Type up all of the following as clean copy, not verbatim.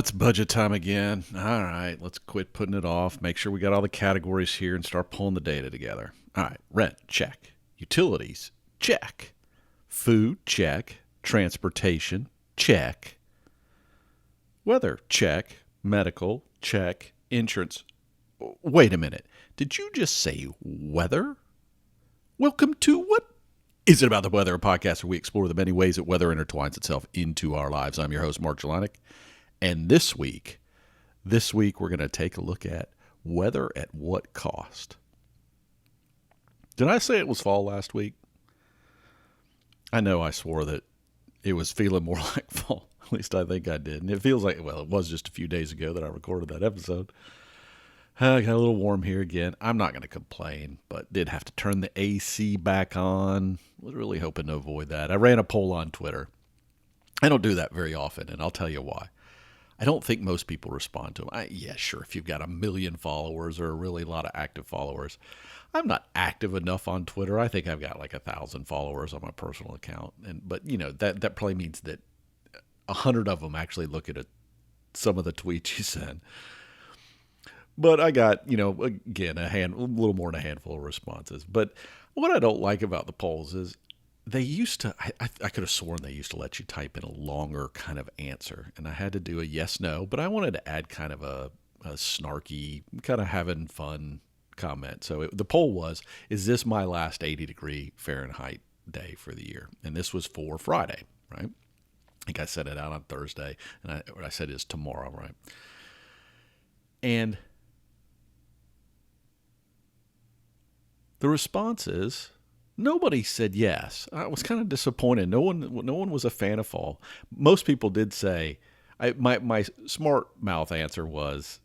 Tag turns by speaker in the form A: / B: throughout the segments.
A: It's budget time again. All right, let's quit putting it off. Make sure we got all the categories here and start pulling the data together. All right, rent, check. Utilities, check. Food, check. Transportation, check. Weather, check. Medical, check. Insurance. Wait a minute. Did you just say weather? Welcome to What Is It About the Weather, a podcast where we explore the many ways that weather intertwines itself into our lives. I'm your host, Mark Jelanic. And this week we're going to take a look at weather at what cost. Did I say it was fall last week? I know I swore that it was feeling more like fall. At least I think I did. And it feels like, well, it was just a few days ago that I recorded that episode. I got a little warm here again. I'm not going to complain, but did have to turn the AC back on. Was really hoping to avoid that. I ran a poll on Twitter. I don't do that very often, and I'll tell you why. I don't think most people respond to them. Yeah, sure, if you've got 1 million followers or a really lot of active followers. I'm not active enough on Twitter. I think I've got like 1,000 followers on my personal account. But you know, that probably means that 100 of them actually look at some of the tweets you send. But I got, again, a little more than a handful of responses. But what I don't like about the polls is they used to, I could have sworn they used to let you type in a longer kind of answer. And I had to do a yes, no, but I wanted to add kind of a snarky, kind of having fun comment. So the poll was, is this my last 80-degree Fahrenheit day for the year? And this was for Friday, right? I think I set it out on Thursday, and what I said is tomorrow, right? And the response is, nobody said yes. I was kind of disappointed. No one was a fan of fall. Most people did say, my smart mouth answer was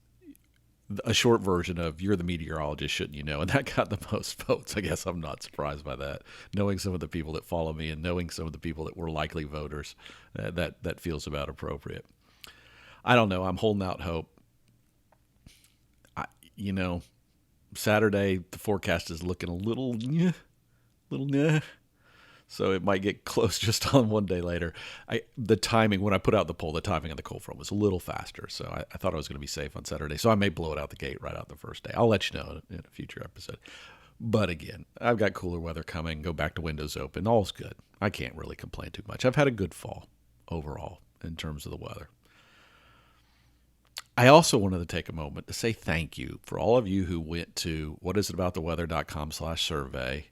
A: a short version of, you're the meteorologist, shouldn't you know? And that got the most votes. I guess I'm not surprised by that. Knowing some of the people that follow me and knowing some of the people that were likely voters, that feels about appropriate. I don't know. I'm holding out hope. Saturday, the forecast is looking a little nah. So it might get close just on one day later. The timing, when I put out the poll, the timing of the cold front was a little faster. So I thought I was going to be safe on Saturday. So I may blow it out the gate right out the first day. I'll let you know in a future episode. But again, I've got cooler weather coming. Go back to windows open. All's good. I can't really complain too much. I've had a good fall overall in terms of the weather. I also wanted to take a moment to say thank you for all of you who went to whatisitaboutheweather.com/survey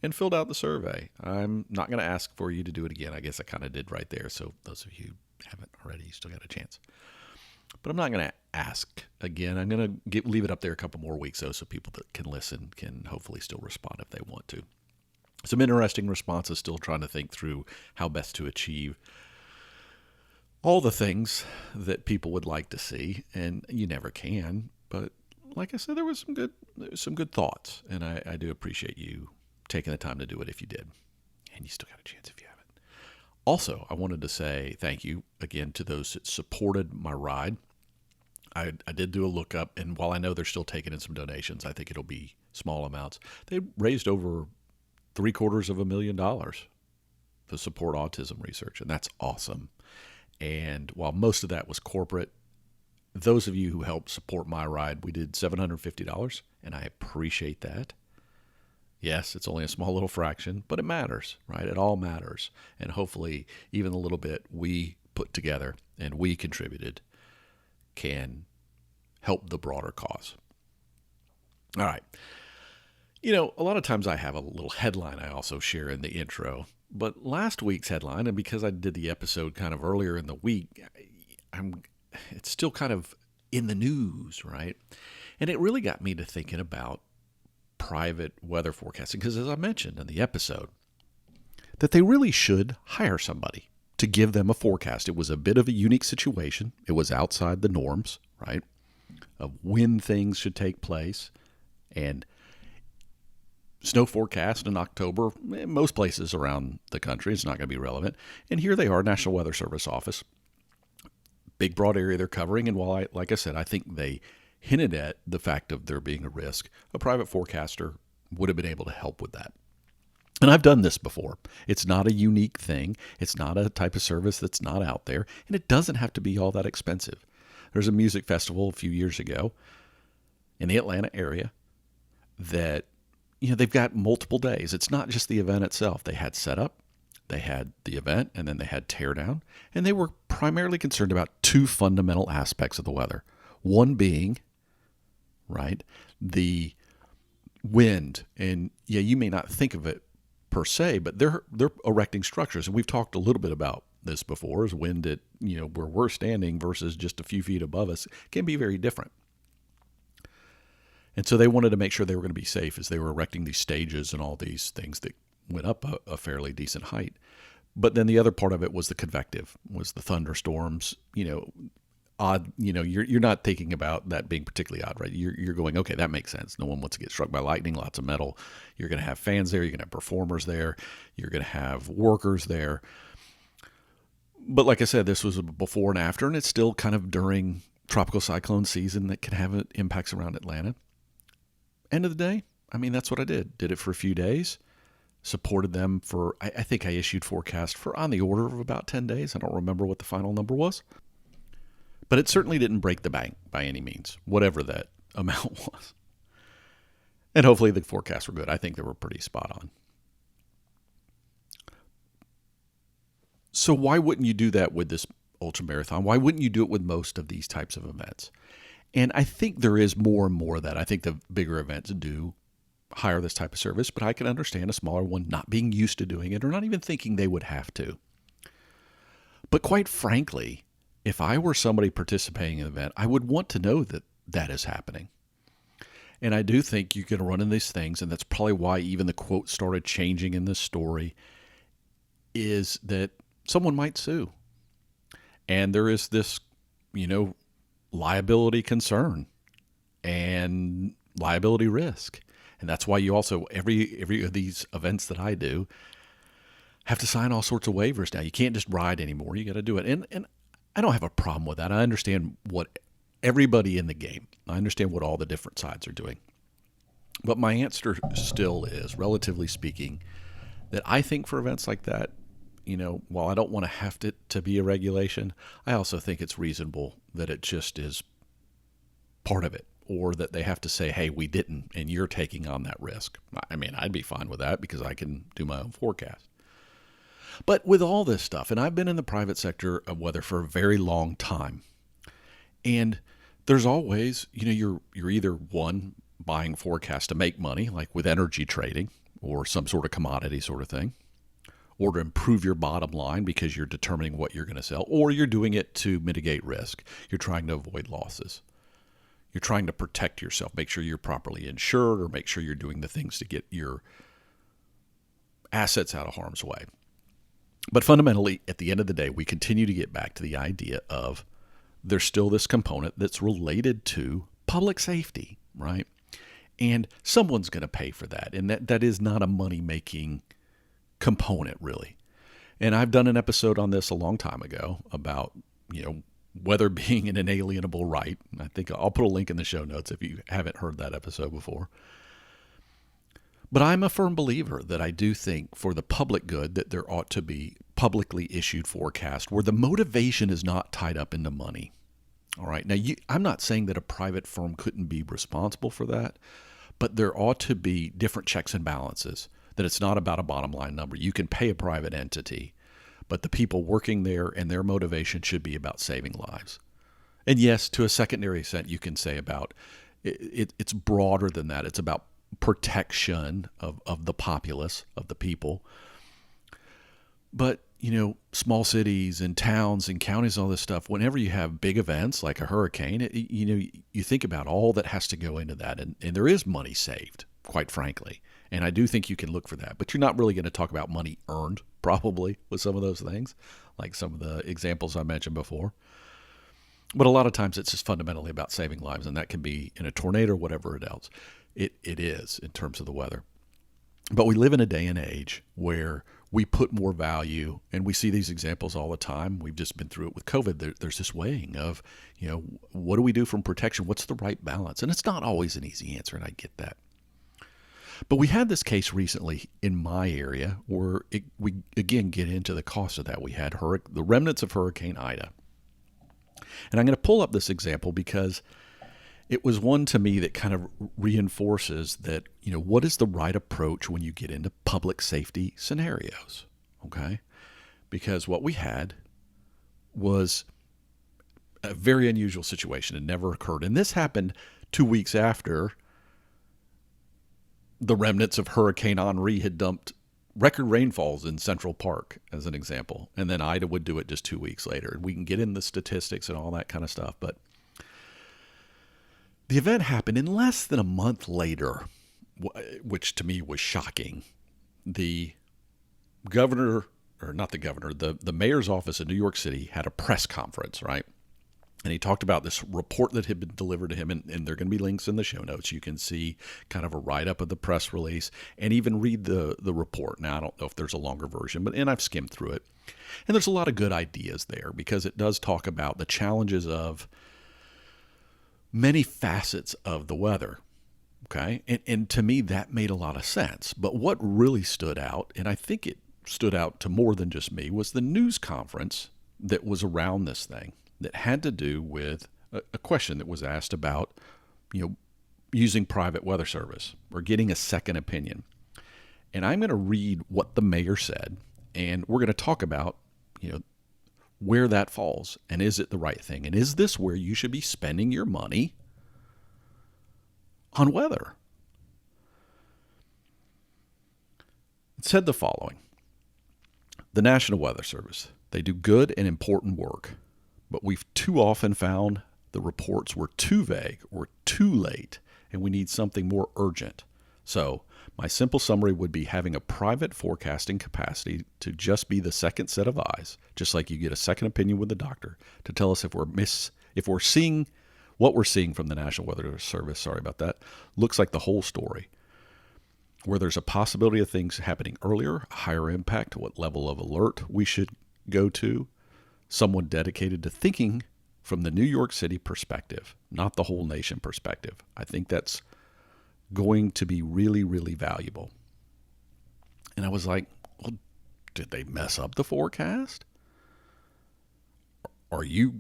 A: and filled out the survey. I'm not going to ask for you to do it again. I guess I kind of did right there. So those of you who haven't already, you still got a chance. But I'm not going to ask again. I'm going to leave it up there a couple more weeks, though, so people that can listen can hopefully still respond if they want to. Some interesting responses, still trying to think through how best to achieve all the things that people would like to see, and you never can. But like I said, there was some good thoughts, and I do appreciate you taking the time to do it if you did. And you still got a chance if you haven't. Also, I wanted to say thank you again to those that supported my ride. I did do a lookup, and while I know they're still taking in some donations, I think it'll be small amounts. They raised over $750,000 to support autism research, and that's awesome. And while most of that was corporate, those of you who helped support my ride, we did $750, and I appreciate that. Yes, it's only a small little fraction, but it matters, right? It all matters. And hopefully, even the little bit we put together and we contributed can help the broader cause. All right. A lot of times I have a little headline I also share in the intro. But last week's headline, and because I did the episode kind of earlier in the week, it's still kind of in the news, right? And it really got me to thinking about private weather forecasting, because as I mentioned in the episode, that they really should hire somebody to give them a forecast. It was a bit of a unique situation. It was outside the norms, right, of when things should take place. And snow forecast in October, most places around the country, it's not going to be relevant. And here they are, National Weather Service office, big broad area they're covering. And while like I said, I think they hinted at the fact of there being a risk, a private forecaster would have been able to help with that. And I've done this before. It's not a unique thing. It's not a type of service that's not out there. And it doesn't have to be all that expensive. There's a music festival a few years ago in the Atlanta area that, they've got multiple days. It's not just the event itself. They had setup, they had the event, and then they had teardown. And they were primarily concerned about two fundamental aspects of the weather. One being, right, the wind. And you may not think of it per se, but they're erecting structures. And we've talked a little bit about this before, is wind at, where we're standing versus just a few feet above us can be very different. And so they wanted to make sure they were going to be safe as they were erecting these stages and all these things that went up a fairly decent height. But then the other part of it was the convective, was the thunderstorms, odd, you're not thinking about that being particularly odd, right? You're going, okay, that makes sense. No one wants to get struck by lightning, lots of metal. You're going to have fans there. You're going to have performers there. You're going to have workers there. But like I said, this was a before and after, and it's still kind of during tropical cyclone season that can have impacts around Atlanta. End of the day, that's what I did. Did it for a few days. Supported them for, I think I issued forecast for on the order of about 10 days. I don't remember what the final number was. But it certainly didn't break the bank by any means, whatever that amount was. And hopefully the forecasts were good. I think they were pretty spot on. So why wouldn't you do that with this ultramarathon? Why wouldn't you do it with most of these types of events? And I think there is more and more of that. I think the bigger events do hire this type of service, but I can understand a smaller one not being used to doing it or not even thinking they would have to. But quite frankly, if I were somebody participating in an event, I would want to know that that is happening. And I do think you can run into these things, and that's probably why even the quote started changing in this story, is that someone might sue. And there is this, liability concern and liability risk. And that's why you also, every of these events that I do, have to sign all sorts of waivers now. You can't just ride anymore. You got to do it. And I don't have a problem with that. I understand what everybody in the game, I understand what all the different sides are doing. But my answer still is, relatively speaking, that I think for events like that, while I don't want to have to be a regulation, I also think it's reasonable that it just is part of it, or that they have to say, hey, we didn't, and you're taking on that risk. I'd be fine with that because I can do my own forecast. But with all this stuff, and I've been in the private sector of weather for a very long time, and there's always, you're either one, buying forecasts to make money, like with energy trading or some sort of commodity sort of thing, or to improve your bottom line because you're determining what you're going to sell, or you're doing it to mitigate risk. You're trying to avoid losses. You're trying to protect yourself, make sure you're properly insured, or make sure you're doing the things to get your assets out of harm's way. But fundamentally, at the end of the day, we continue to get back to the idea of there's still this component that's related to public safety, right? And someone's going to pay for that. And that is not a money-making component, really. And I've done an episode on this a long time ago about, weather being an inalienable right. I think I'll put a link in the show notes if you haven't heard that episode before. But I'm a firm believer that I do think for the public good that there ought to be publicly issued forecast where the motivation is not tied up into money. All right. Now, I'm not saying that a private firm couldn't be responsible for that, but there ought to be different checks and balances, that it's not about a bottom line number. You can pay a private entity, but the people working there and their motivation should be about saving lives. And yes, to a secondary extent, you can say about it's broader than that. It's about protection of the populace, of the people. But, small cities and towns and counties, all this stuff, whenever you have big events like a hurricane, you think about all that has to go into that. And there is money saved, quite frankly. And I do think you can look for that. But you're not really going to talk about money earned, probably, with some of those things, like some of the examples I mentioned before. But a lot of times it's just fundamentally about saving lives, and that can be in a tornado or whatever else it is in terms of the weather. But we live in a day and age where we put more value, and we see these examples all the time. We've just been through it with COVID. There's this weighing of, what do we do from protection? What's the right balance? And it's not always an easy answer, and I get that. But we had this case recently in my area where we again get into the cost of that. We had the remnants of Hurricane Ida. And I'm going to pull up this example because it was one to me that kind of reinforces that, what is the right approach when you get into public safety scenarios, okay? Because what we had was a very unusual situation. It never occurred. And this happened 2 weeks after the remnants of Hurricane Henri had dumped record rainfalls in Central Park, as an example. And then Ida would do it just 2 weeks later. And we can get in the statistics and all that kind of stuff. But the event happened in less than a month later, which to me was shocking. The governor, or not the governor, the mayor's office in New York City had a press conference, right? And he talked about this report that had been delivered to him, and there are going to be links in the show notes. You can see kind of a write-up of the press release and even read the report. Now, I don't know if there's a longer version, and I've skimmed through it. And there's a lot of good ideas there because it does talk about the challenges of many facets of the weather, okay? And to me, that made a lot of sense. But what really stood out, and I think it stood out to more than just me, was the news conference that was around this thing that had to do with a question that was asked about, using private weather service or getting a second opinion. And I'm going to read what the mayor said, and we're going to talk about, where that falls, and is it the right thing? And is this where you should be spending your money on weather? It said the following: the National Weather Service, they do good and important work, but we've too often found the reports were too vague or too late, and we need something more urgent. So my simple summary would be having a private forecasting capacity to just be the second set of eyes, just like you get a second opinion with the doctor to tell us if we're seeing what we're seeing from the National Weather Service, sorry about that, looks like the whole story, where there's a possibility of things happening earlier, higher impact, what level of alert we should go to, someone dedicated to thinking from the New York City perspective, not the whole nation perspective. I think that's going to be really, really valuable. And I was like, well, did they mess up the forecast? The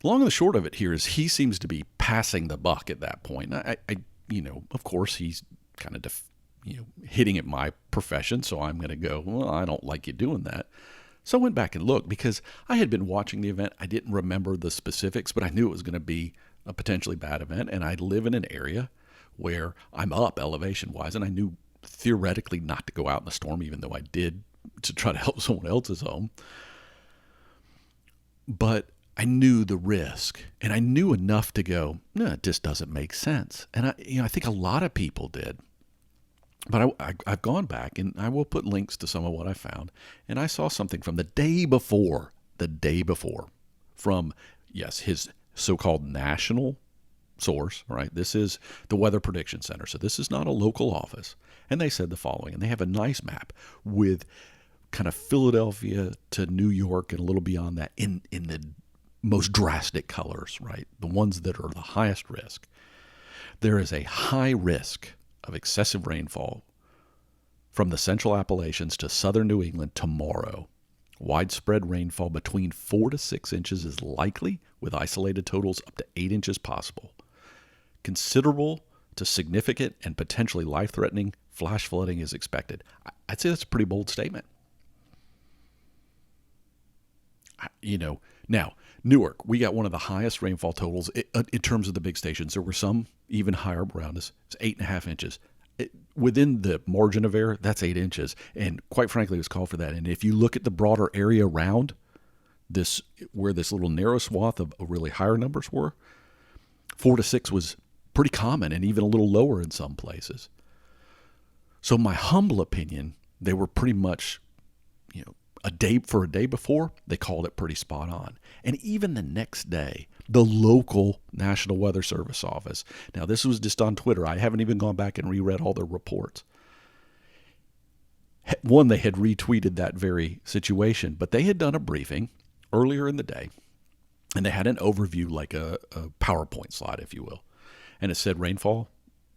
A: long and the short of it here is he seems to be passing the buck at that point. I of course he's kind of, hitting at my profession. So I'm going to go, well, I don't like you doing that. So I went back and looked because I had been watching the event. I didn't remember the specifics, but I knew it was going to be a potentially bad event. And I live in an area where I'm up elevation-wise, and I knew theoretically not to go out in the storm, even though I did to try to help someone else's home. But I knew the risk, and I knew enough to go, no, it just doesn't make sense. And I think a lot of people did. But I've gone back, and I will put links to some of what I found, and I saw something from the day before, from, yes, his so-called national source, right? This is the Weather Prediction Center, so this is not a local office. And they said the following, and they have a nice map with kind of Philadelphia to New York and a little beyond that in the most drastic colors, right? The ones that are the highest risk. There is a high risk of excessive rainfall from the central Appalachians to southern New England tomorrow. Widespread rainfall between 4 to 6 inches is likely, with isolated totals up to 8 inches possible. Considerable to significant and potentially life-threatening flash flooding is expected. I'd say that's a pretty bold statement. Now, Newark, we got one of the highest rainfall totals in terms of the big stations. There were some even higher around us. It's 8.5 inches. Within the margin of error, that's 8 inches. And quite frankly, it was called for that. And if you look at the broader area around this, where this little narrow swath of really higher numbers were, 4 to 6 was pretty common and even a little lower in some places. So my humble opinion, they were pretty much, a day before, they called it pretty spot on. And even the next day, the local National Weather Service office, now this was just on Twitter, I haven't even gone back and reread all their reports. One, they had retweeted that very situation, but they had done a briefing earlier in the day, and they had an overview, like a PowerPoint slide, if you will. And it said rainfall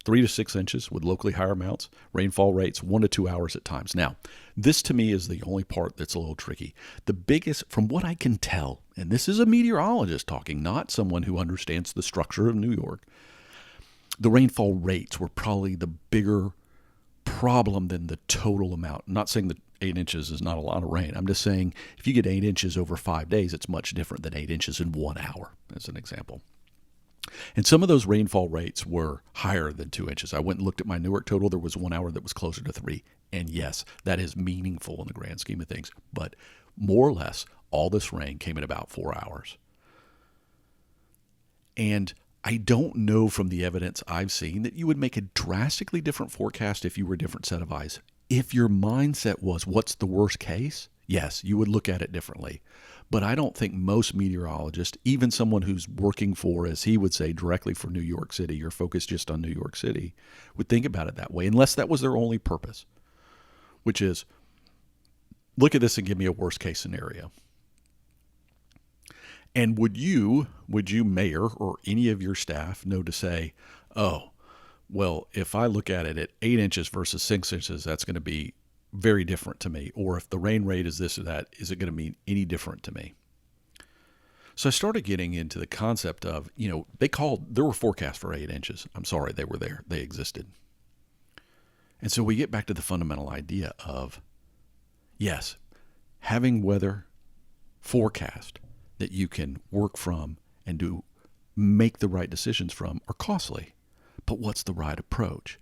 A: 3 to 6 inches with locally higher amounts, rainfall rates 1 to 2 hours at times. Now, this to me is the only part that's a little tricky. The biggest, from what I can tell, and this is a meteorologist talking, not someone who understands the structure of New York, the rainfall rates were probably the bigger problem than the total amount. I'm not saying that 8 inches is not a lot of rain. I'm just saying if you get 8 inches over 5 days, it's much different than 8 inches in 1 hour, as an example. And some of those rainfall rates were higher than 2 inches. I went and looked at my Newark total. There was 1 hour that was closer to 3. And yes, that is meaningful in the grand scheme of things. But more or less, all this rain came in about 4 hours. And I don't know from the evidence I've seen that you would make a drastically different forecast if you were a different set of eyes. If your mindset was, what's the worst case? Yes, you would look at it differently. But I don't think most meteorologists, even someone who's working for, as he would say, directly for New York City or focused just on New York City, would think about it that way, unless that was their only purpose, which is, look at this and give me a worst case scenario. And would you, Mayor, or any of your staff know to say, oh, well, if I look at it at 8 inches versus 6 inches, that's going to be very different to me. Or if the rain rate is this or that, is it going to be any different to me? So I started getting into the concept of, there were forecasts for 8 inches. I'm sorry, they were there. They existed. And so we get back to the fundamental idea of, yes, having weather forecast that you can work from and make the right decisions from are costly. But what's the right approach?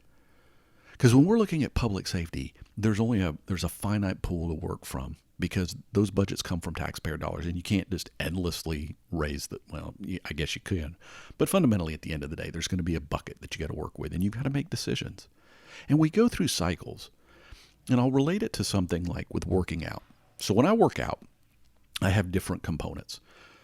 A: Because when we're looking at public safety, there's a finite pool to work from, because those budgets come from taxpayer dollars, and you can't just endlessly raise I guess you can. But fundamentally, at the end of the day, there's going to be a bucket that you got to work with, and you've got to make decisions. And we go through cycles, and I'll relate it to something like with working out. So when I work out, I have different components.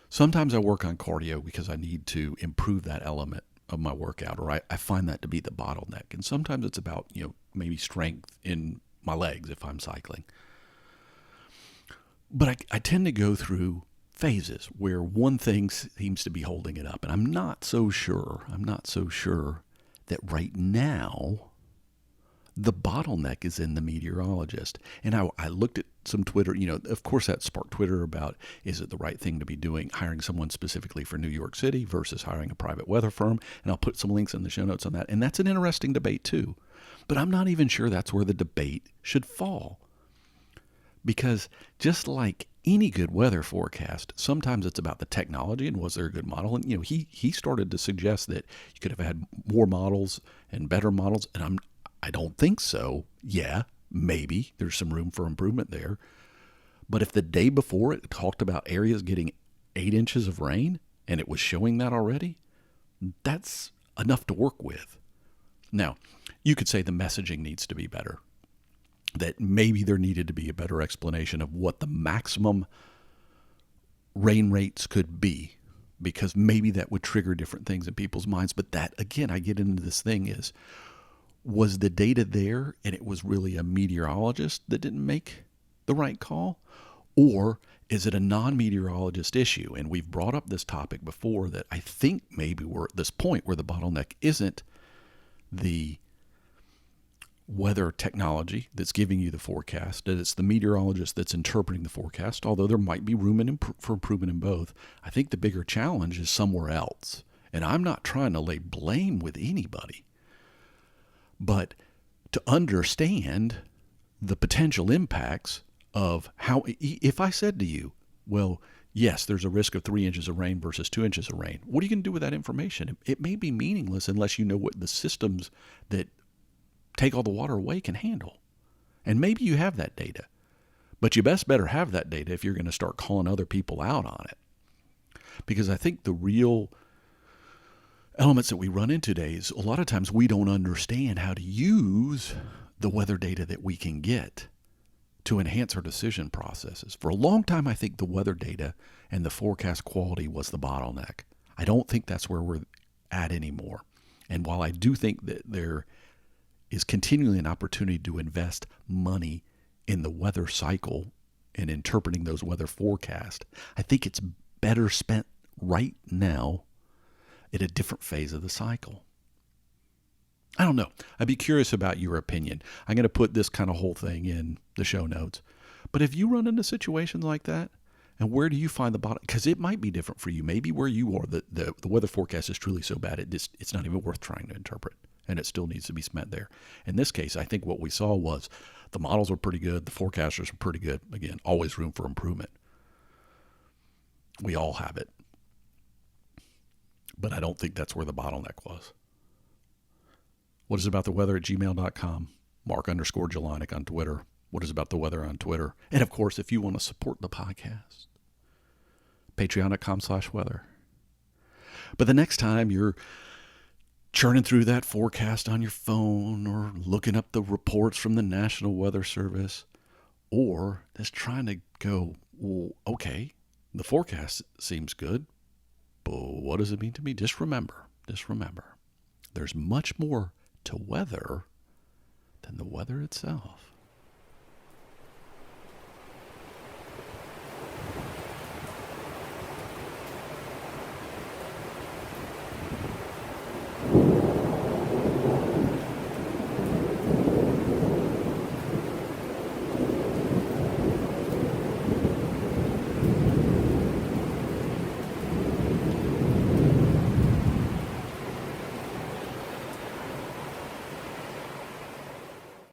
A: Sometimes I work on cardio because I need to improve that element of my workout, or I find that to be the bottleneck. And sometimes it's about, maybe strength in my legs if I'm cycling. But I tend to go through phases where one thing seems to be holding it up. And I'm not so sure that right now the bottleneck is in the meteorologist. And I looked at some Twitter, of course that sparked Twitter about, is it the right thing to be doing, hiring someone specifically for New York City versus hiring a private weather firm? And I'll put some links in the show notes on that. And that's an interesting debate too. But I'm not even sure that's where the debate should fall. Because just like any good weather forecast, sometimes it's about the technology and was there a good model? And, he started to suggest that you could have had more models and better models. And I don't think so. Yeah, maybe there's some room for improvement there. But if the day before it talked about areas getting 8 inches of rain and it was showing that already, that's enough to work with. Now, you could say the messaging needs to be better, that maybe there needed to be a better explanation of what the maximum rain rates could be, because maybe that would trigger different things in people's minds. But that, again, I get into this thing is, was the data there and it was really a meteorologist that didn't make the right call? Or is it a non-meteorologist issue? And we've brought up this topic before, that I think maybe we're at this point where the bottleneck isn't the weather technology that's giving you the forecast, that it's the meteorologist that's interpreting the forecast, although there might be room for improvement in both. I think the bigger challenge is somewhere else. And I'm not trying to lay blame with anybody, but to understand the potential impacts of how, if I said to you, well, yes, there's a risk of 3 inches of rain versus 2 inches of rain, what are you going to do with that information? It may be meaningless unless you know what the systems that take all the water away can handle. And maybe you have that data, but you better have that data if you're going to start calling other people out on it. Because I think the real elements that we run into today is a lot of times we don't understand how to use the weather data that we can get to enhance our decision processes. For a long time, I think the weather data and the forecast quality was the bottleneck. I don't think that's where we're at anymore. And while I do think that there is continually an opportunity to invest money in the weather cycle and interpreting those weather forecasts, I think it's better spent right now at a different phase of the cycle. I don't know. I'd be curious about your opinion. I'm going to put this kind of whole thing in the show notes. But if you run into situations like that, And where do you find the bottom? Because it might be different for you. Maybe where you are, the weather forecast is truly so bad, it's not even worth trying to interpret. And it still needs to be spent there. In this case, I think what we saw was the models are pretty good. The forecasters are pretty good. Again, always room for improvement. We all have it. But I don't think that's where the bottleneck was. What is about the weather at gmail.com? Mark_Jelonic on Twitter. What is about the weather on Twitter? And of course, if you want to support the podcast, patreon.com/weather. But the next time you're churning through that forecast on your phone or looking up the reports from the National Weather Service, or just trying to go, well, okay, the forecast seems good, but what does it mean to me? Just remember, there's much more to weather than the weather itself.